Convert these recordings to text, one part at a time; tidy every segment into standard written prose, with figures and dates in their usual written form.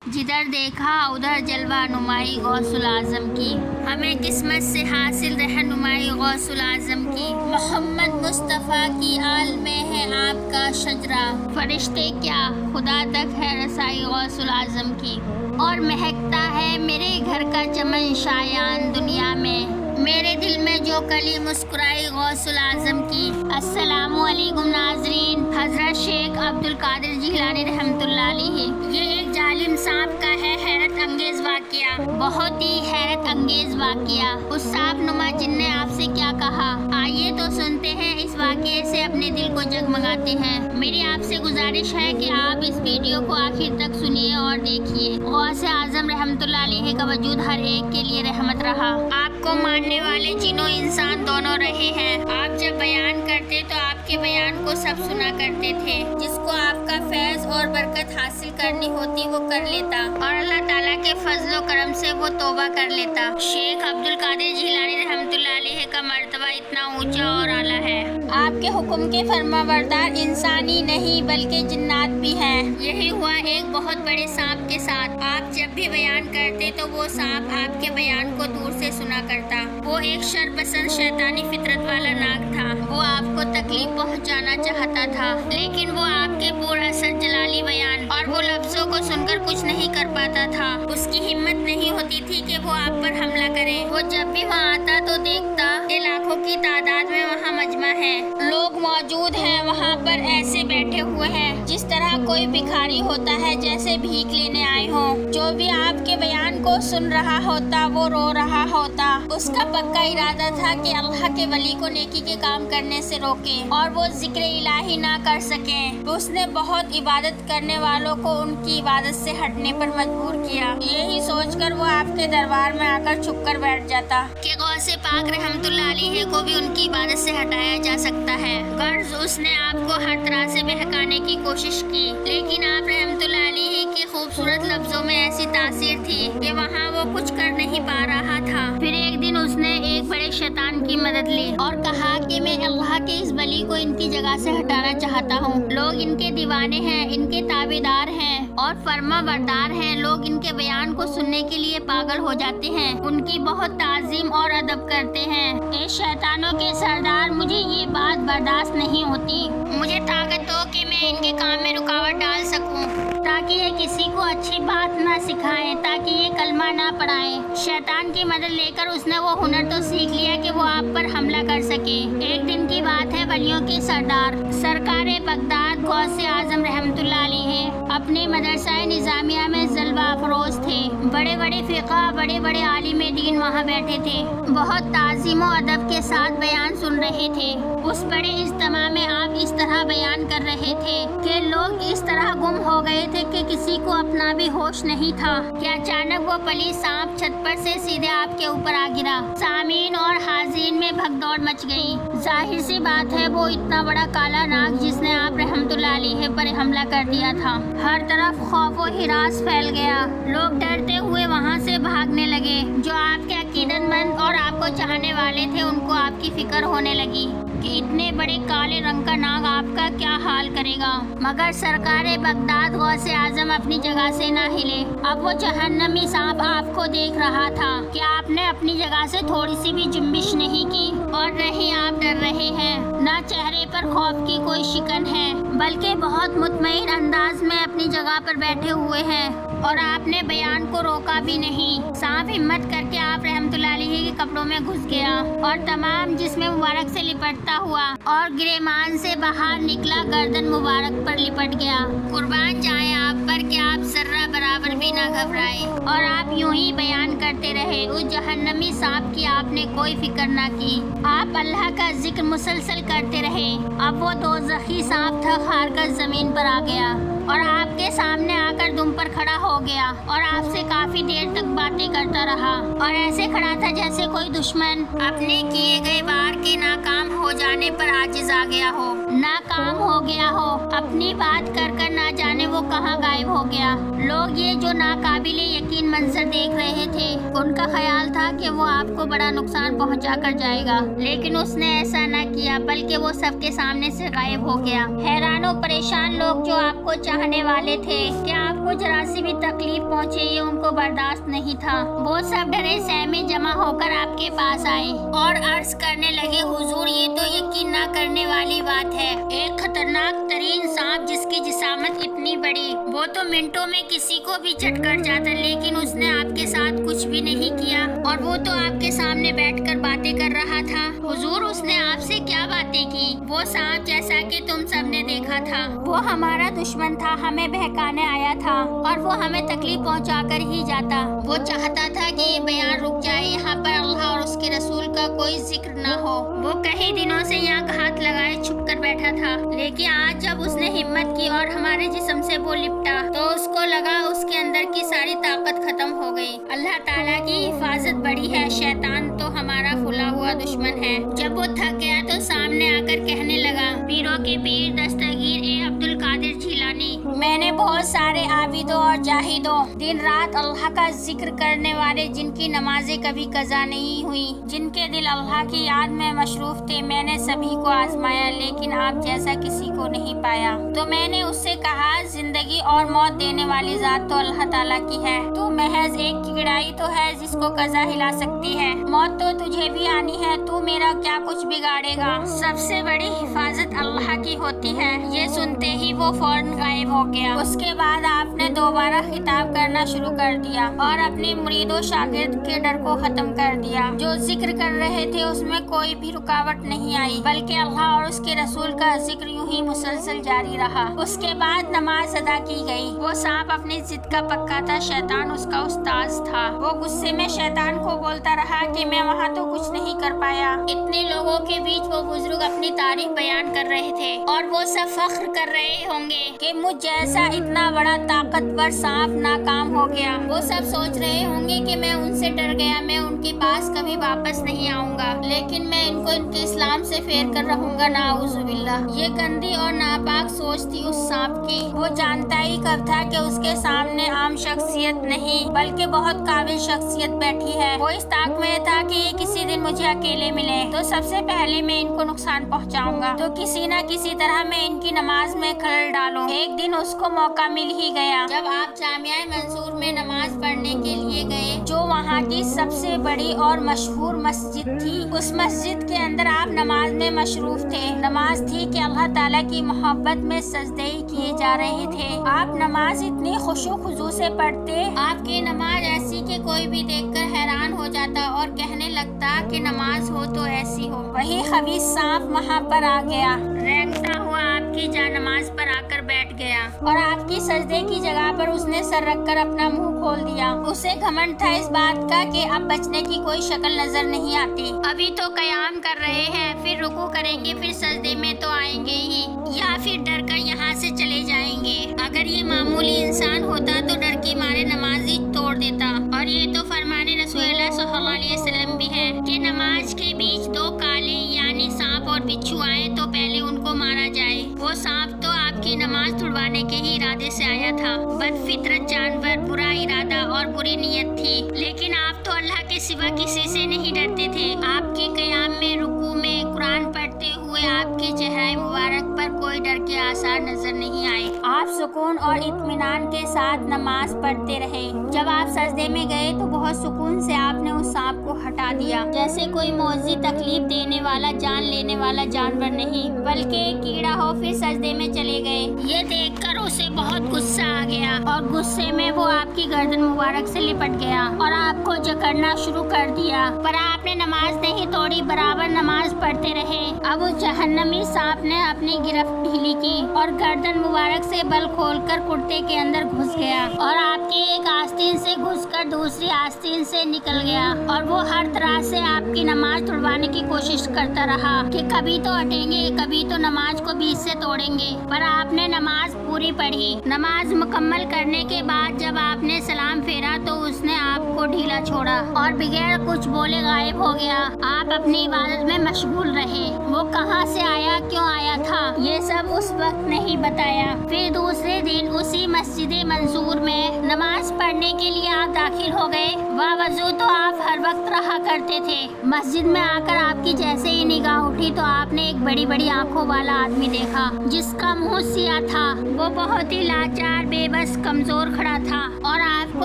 जिधर देखा उधर जलवा नुमाई गौसुल आजम की। हमें किस्मत से हासिल रहनुमाई गौसुल आजम की। मोहम्मद मुस्तफ़ा की आल में है आपका शजरा। फरिश्ते क्या खुदा तक है रसाई गौसुल आजम की। और महकता है मेरे घर का चमन शायान दुनिया में। मेरे दिल में जो कली मुस्कुराई गौसुल आजम की। अस्सलामु अलैकुम नाजरीन। हजरत शेख अब्दुल कादिर जिलानी रहमतुल्लाह अलैहि। ये एक जालिम सांप का है हैरत अंगेज वाकया, बहुत ही हैरत अंगेज वाकया। उस सांप नुमा जिन ने आपसे क्या कहा, आइए तो सुनते हैं इस वाकये से अपने दिल को जगमगाते हैं। मेरी आपसे गुजारिश है कि आप इस वीडियो को आखिर तक सुनिए और देखिए। गौसे आजम रहमतुल्लाह अलैहि का वजूद हर एक के लिए रहमत रहा। आपको मानने वाले जिन्हों इंसान दोनों रहे हैं। आप जब बयान करते तो आपके बयान को सब सुना करते थे। जिसको आपका फैज और बरकत हासिल करनी होती वो कर लेता और अल्लाह ताला के फजलो करम से वो तौबा कर लेता। शेख अब्दुल कादिर जिलानी रहमतुल्लाह अलैहि का मर्तबा इतना ऊंचा और आला है। आपके हुक्म के फरमाबरदार इंसानी नहीं बल्कि जिन्नात भी हैं। यही हुआ एक बहुत बड़े सांप के साथ। आप जब भी बयान करते तो वो सांप आपके बयान को दूर से सुना करता। वो एक शरपसंद शैतानी फितरत वाला नाग था। वो आपको तकलीफ पहुंचाना चाहता था, लेकिन वो आपके पूरा असर जलाली बयान और वो लफ्जों को सुनकर कुछ नहीं कर पाता था। उसकी हिम्मत नहीं होती थी कि वो आप पर हमला करे। वो जब भी वहाँ आता तो देखता कि लाखों की तादाद में वहाँ मजमा है, लोग मौजूद हैं वहाँ पर ऐसे बैठे हुए हैं जिस तरह कोई भिखारी होता है जैसे भीख लेने आए हों। जो भी आपके बयान को सुन रहा होता वो रो रहा होता। उसका पक्का इरादा था कि अल्लाह के वली को नेकी के काम करने से रोके और वो जिक्र इलाही ना कर सके। उसने बहुत इबादत करने वालों को उनकी इबादत से हटने पर मजबूर किया। यही सोचकर वो आपके दरबार में आकर छुप कर बैठ जाता कि गौसे पाक रहमतुल्लाह अलैहि को भी उनकी इबादत से हटाया जा सकता है। गर्ज उसने आपको हर तरह से बहकाने की कोशिश की, लेकिन आप रहमतुल्लाह अलैहि के खूबसूरत लफ्जों में ऐसी तासीर थी कि वहाँ वो कुछ कर नहीं पा रहा था। फिर एक दिन उसने एक बड़े शैतान की मदद ली और कहा कि मैं अल्लाह के इस वली को इनकी जगह से हटाना चाहता हूँ। लोग इनके दीवाने हैं, इनके ताबेदार हैं और फर्मा बरदार हैं। लोग इनके बयान को सुनने के लिए पागल हो जाते हैं, उनकी बहुत ताजीम और अदब करते हैं। ए शैतानों के सरदार, मुझे ये बात बर्दाश्त नहीं होती। मुझे ताकत हो कि मैं इनके काम में रुकावट डाल सकूं, ताकि ये किसी को अच्छी बात ना सिखाएं, ताकि ये कलमा ना पढ़ाएं। शैतान की मदद लेकर उसने वो हुनर तो सीख लिया कि वो आप पर हमला कर सके। एक दिन की बात है, वलियों के सरदार सरकारे बगदाद गौसे आजम रहमतुल्लाह अलैहि अपने मदरसा निजामिया में जलवा अफरोज थे। बड़े बड़े फिक़ा, बड़े बड़े आलिम दीन वहाँ बैठे थे, बहुत ताज़ीम और अदब के साथ बयान सुन रहे थे। उस बड़े इज्तिमा में आप इस तरह बयान कर रहे थे कि लोग इस तरह गुम हो गए थे कि किसी को अपना भी होश नहीं था कि अचानक वो पली सांप छत पर से सीधे आपके ऊपर आ गिरा। सामीन और हाज़रीन में भगदौड़ मच गई। जाहिर सी बात है वो इतना बड़ा काला नाग जिसने आप रहमतुल्लाह अलैहि पर हमला कर दिया था। हर तरफ खौफ व हिरास फैल गया। लोग डरते हुए वहाँ से भागने लगे। जो आपके अकीदतमंद और आपको चाहने वाले थे उनको आपकी फिक्र होने लगी कि इतने बड़े काले रंग का नाग आपका क्या हाल करेगा। मगर सरकारे बगदाद गौसे आजम अपनी जगह से ना हिले। अब वो जहन्नमी सांप आपको देख रहा था कि आपने अपनी जगह से थोड़ी सी भी जुम्बिश नहीं की और नहीं आप डर रहे हैं। ना चेहरे पर खौफ की कोई शिकन है, बल्कि बहुत मुतमईन अंदाज में अपनी जगह पर बैठे हुए हैं और आपने बयान को रोका भी नहीं। सांप हिम्मत करके आप रहमतुल्लाह अलैहि के कपड़ों में घुस गया और तमाम जिस्म मुबारक से लिपटता हुआ और गिरेमान से बाहर निकला गर्दन मुबारक पर लिपट गया। कुर्बान जाए आप पर कि आप जर्रा बराबर भी ना घबराए और आप यूं ही बयान करते रहे। उस जहन्नमी सांप की आपने कोई फिक्र ना की। आप अल्लाह का जिक्र मुसलसल करते रहे। अब वो दोज़खी सांप थक हार कर जमीन पर आ गया और आपके सामने आकर दुम पर खड़ा हो गया और आपसे काफी देर तक बातें करता रहा और ऐसे खड़ा था जैसे कोई दुश्मन अपने किए गए वार के नाकाम हो जाने पर आजिज आ गया हो, नाकाम हो गया हो। अपनी बात कर कर ना जाने वो कहाँ गायब हो गया। लोग ये जो नाकाबिले यकीन मंजर देख रहे थे, उनका ख्याल था कि वो आपको बड़ा नुकसान पहुंचा कर जाएगा, लेकिन उसने ऐसा न किया, बल्कि वो सबके सामने से गायब हो गया। हैरान और परेशान लोग जो आपको चाहने वाले थे, क्या आपको को जरा सी भी तकलीफ पहुँचे ये उनको बर्दाश्त नहीं था। वो सब डरे सहमे जमा होकर आपके पास आए और अर्ज करने लगे, हुजूर ये तो यकीन न करने वाली बात है, एक खतरनाक तरीन सांप जिसकी जिसामत इतनी बड़ी, वो तो मिनटों में किसी को भी चट कर जाता, लेकिन उसने आपके साथ कुछ भी नहीं किया और वो तो आपके सामने बैठकर बातें कर रहा था। हुजूर उसने आपसे क्या बातें की? वो सांप जैसा कि तुम सबने देखा था, वो हमारा दुश्मन था, हमें बहकाने आया था और वो हमें तकलीफ पहुंचा कर ही जाता। वो चाहता था कि ये बयान रुक जाए, यहाँ पर अल्लाह और उसके रसूल का कोई जिक्र न हो। वो कई दिनों से यहाँ हाथ लगाए छुप कर बैठा था, लेकिन आज जब उसने हिम्मत की और हमारे जिस्म से वो लिपटा तो उसको लगा उसके अंदर की सारी ताकत खत्म हो गई। अल्लाह ताला की हिफाजत बड़ी है, शैतान तो हमारा खुला हुआ दुश्मन है। जब वो थक गया तो सामने आकर कहने लगा, पीरों के पीर दस्तगीर ए अब्दुल कादिर जिलानी, मैंने बहुत सारे आबिदों और जाहिदों दिन रात अल्लाह का जिक्र करने वाले जिनकी नमाजें कभी कज़ा नहीं हुई, जिनके दिल अल्लाह की याद में मशरूफ थे, मैंने सभी को आजमाया लेकिन आप जैसा किसी को नहीं पाया। तो मैंने उससे कहा, जिंदगी और मौत देने वाली जात तो अल्लाह ताला की है, तू महज एक कीड़ाई तो है जिसको कज़ा हिला सकती है, मौत तो तुझे भी आनी है, तू मेरा क्या कुछ बिगाड़ेगा, सबसे बड़ी हिफाजत अल्लाह की होती है। ये सुनते ही वो फौरन गायब हो गया। उसके बाद आपने दोबारा खिताब करना शुरू कर दिया और अपने मुरीदों शागिर्द के डर को खत्म कर दिया। जो जिक्र कर रहे थे उसमें कोई भी रुकावट नहीं आई, बल्कि अल्लाह और उसके रसूल का जिक्र यूं ही मुसलसल जारी रहा। उसके बाद नमाज अदा की गई। वो सांप अपनी जिद का पक्का था, शैतान उसका उस्ताद था। वो गुस्से में शैतान को बोलता रहा कि मैं वहाँ तो कुछ नहीं कर पाया। इतने लोगों के बीच वो बुजुर्ग अपनी तारीफ बयान कर रहे थे और वो सब फख्र कर रहे होंगे कि मुझ जैसा इतना बड़ा ताकतवर सांप नाकाम हो गया। वो सब सोच रहे होंगे कि मैं उनसे डर गया, मैं उनके पास कभी वापस नहीं आऊंगा, लेकिन मैं इनको इनके इस्लाम से फेर कर रहूंगा, नाउजुबिल्लाह। ये गंदी और नापाक सोच थी उस सांप की। वो जानता ही कब था कि उसके सामने आम शख्सियत नहीं बल्कि बहुत काबिल शख्सियत बैठी है। वो इस ताक में था कि ये किसी दिन मुझे अकेले मिले तो सबसे पहले मैं इनको नुकसान पहुंचाऊंगा, तो किसी न किसी तरह मैं इनकी नमाज में खलल डालूं। एक दिन उसको मौका मिल ही गया जब आप जामिया मंसूर में नमाज पढ़ने के लिए गए, जो वहाँ की सबसे बड़ी और मशहूर मस्जिद थी। उस मस्जिद के अंदर आप नमाज में मशरूफ थे। नमाज थी कि अल्लाह ताला की मोहब्बत में सजदे किए जा रहे थे। आप नमाज इतनी खुशू खुजू से पढ़ते, आपकी नमाज ऐसी कि कोई भी देखकर हैरान हो जाता और कहने लगता कि नमाज हो तो ऐसी हो। वही खबीस सांप वहाँ पर आ गया, रेंगता हुआ आपकी जानमाज पर आकर बैठ गया और आपकी सजदे की जगह पर उसने सर रखकर अपना मुंह खोल दिया। उसे घमंड था इस बात का कि अब बचने की कोई शक्ल नजर नहीं आती। अभी तो कयाम कर रहे हैं, फिर रुकू करेंगे, फिर सजदे में तो आएंगे ही, या फिर डर कर यहाँ से चले जाएंगे। अगर ये मामूली इंसान होता तो डर के मारे नमाज ही तोड़ देता। और ये तो फरमाने रसूलुल्लाह सल्लल्लाहु अलैहि वसल्लम भी है कि नमाज के बीच दो काले यानी सांप और बिच्छू आए तो पहले उनको मारा जाए। वो सांप तो आपकी नमाज छुड़वाने के ही इरादे से आया था। बदफितरत जानवर, बुरा इरादा और बुरी नीयत थी, लेकिन आप तो अल्लाह के सिवा किसी से नहीं डरते थे। आपके कयाम में, रुकू में, कुरान पढ़ते हुए आपके चेहरे मुबारक पर कोई डर के आसार नजर नहीं आए। आप सुकून और इत्मीनान के साथ नमाज पढ़ते रहे। जब आप सजदे में गए तो बहुत सुकून से आपने उस सांप को हटा दिया, जैसे कोई मौजी तकलीफ देने वाला, जान लेने वाला जानवर नहीं बल्कि एक कीड़ा हो। फिर सजदे में चले गए। ये देखकर उसे बहुत गुस्सा आ गया और गुस्से में वो आपकी गर्दन मुबारक से लिपट गया और आपको जकड़ना शुरू कर दिया। पर आपने नमाज नहीं तोड़ी, बराबर नमाज पढ़ते रहे। अब उस जहन्नमी सांप ने अपनी गिरफ्त ढीली की और गर्दन मुबारक से बल खोलकर कुर्ते के अंदर घुस गया और आपके एक आस्तीन से घुसकर दूसरी आस्तीन से निकल गया। और वो हर तरह से आपकी नमाज छुड़वाने की कोशिश करता रहा कि कभी तो हटेंगे, कभी तो नमाज को बीच से तोड़ेंगे। पर आपने नमाज पूरी पढ़ी। नमाज मुकम्मल करने के बाद जब आपने सलाम फेरा तो उसने आपको ढीला छोड़ा और बगैर कुछ बोले गायब हो गया। आप अपनी इबादत में मशगूल रहे। वो कहाँ से आया, क्यों आया था, ये सब उस वक्त नहीं बताया। फिर दूसरे दिन उसी मस्जिद मंसूर में नमाज पढ़ने के लिए आप दाखिल हो गए। वह वजू तो آپ ہر وقت رہا کرتے تھے۔ مسجد میں آ کر آپ کی جیسے ہی نگاہ اٹھی تو آپ نے ایک بڑی بڑی آنکھوں والا آدمی دیکھا جس کا منہ سیاہ تھا۔ وہ بہت ہی لاچار، بے بس، کمزور کھڑا تھا اور آپ کو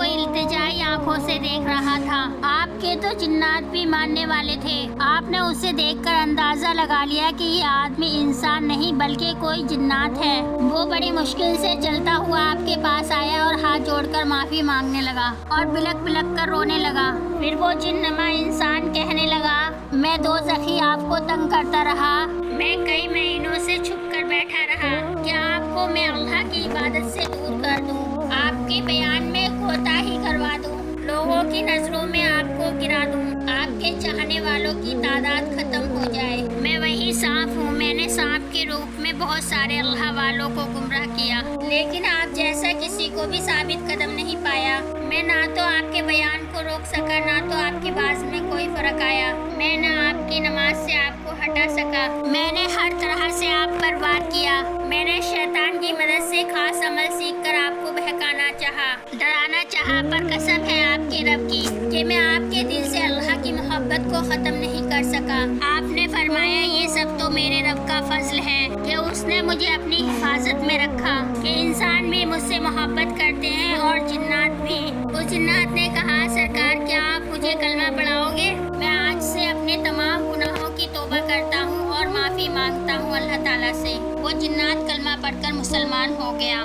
التجائی آنکھوں سے دیکھ رہا تھا۔ آپ کے تو جنات بھی ماننے والے تھے۔ آپ نے اسے دیکھ کر اندازہ لگا لیا کہ یہ آدمی انسان نہیں بلکہ کوئی جنات ہے۔ وہ بڑی مشکل سے چلتا ہوا آپ کے پاس آیا اور ہاتھ جوڑ کر معافی مانگنے لگا اور بلک بلک کر رونے لگا۔ پھر وہ جن نما انسان کہنے لگا، میں دوزخی آپ کو تنگ کرتا رہا، میں کئی مہینوں سے چھپ کر بیٹھا رہا، کیا آپ کو میں اللہ کی عبادت سے دور کر دوں، آپ کے بیان میں کوتاہی کروا دوں، لوگوں کی نظروں میں آپ کو گرا دوں، آپ کے چاہنے والوں کی تعداد ختم ہو جائے۔ میں وہی سانپ ہوں، میں نے سانپ کے روپ میں بہت سارے اللہ والوں کو گمراہ کیا، لیکن آپ جیسا کسی کو بھی ثابت قدم نہیں پایا۔ میں نہ تو آپ کے بیان کو روک سکا، نہ تو آپ کے باز میں کوئی فرق آیا، میں نہ آپ کی نماز سے آپ کو ہٹا سکا، میں نے ہر طرح سے آپ پر وار کیا، میں نے شیطان کی مدد سے خاص عمل سیکھ کر آپ کو بہکانا چاہا، ڈرانا چاہا، پر قسم ہے آپ کے رب کی کہ میں آپ کے دل سے اللہ کی محبت کو ختم نہیں کر سکا۔ آپ نے فرمایا یہ سب تو میرے رب کا فضل ہے کہ اس نے مجھے اپنی حفاظت میں رکھا، کہ انسان بھی مجھ سے محبت کرتے ہیں اور جنات بھی۔ اس جنات نے کہا، سرکار کیا آپ مجھے کلمہ پڑھاؤ گے؟ میں آج سے اپنے تمام گناہوں کی توبہ کرتا ہوں اور معافی مانگتا ہوں اللہ تعالیٰ سے۔ وہ جنات کلمہ پڑھ کر مسلمان ہو گیا۔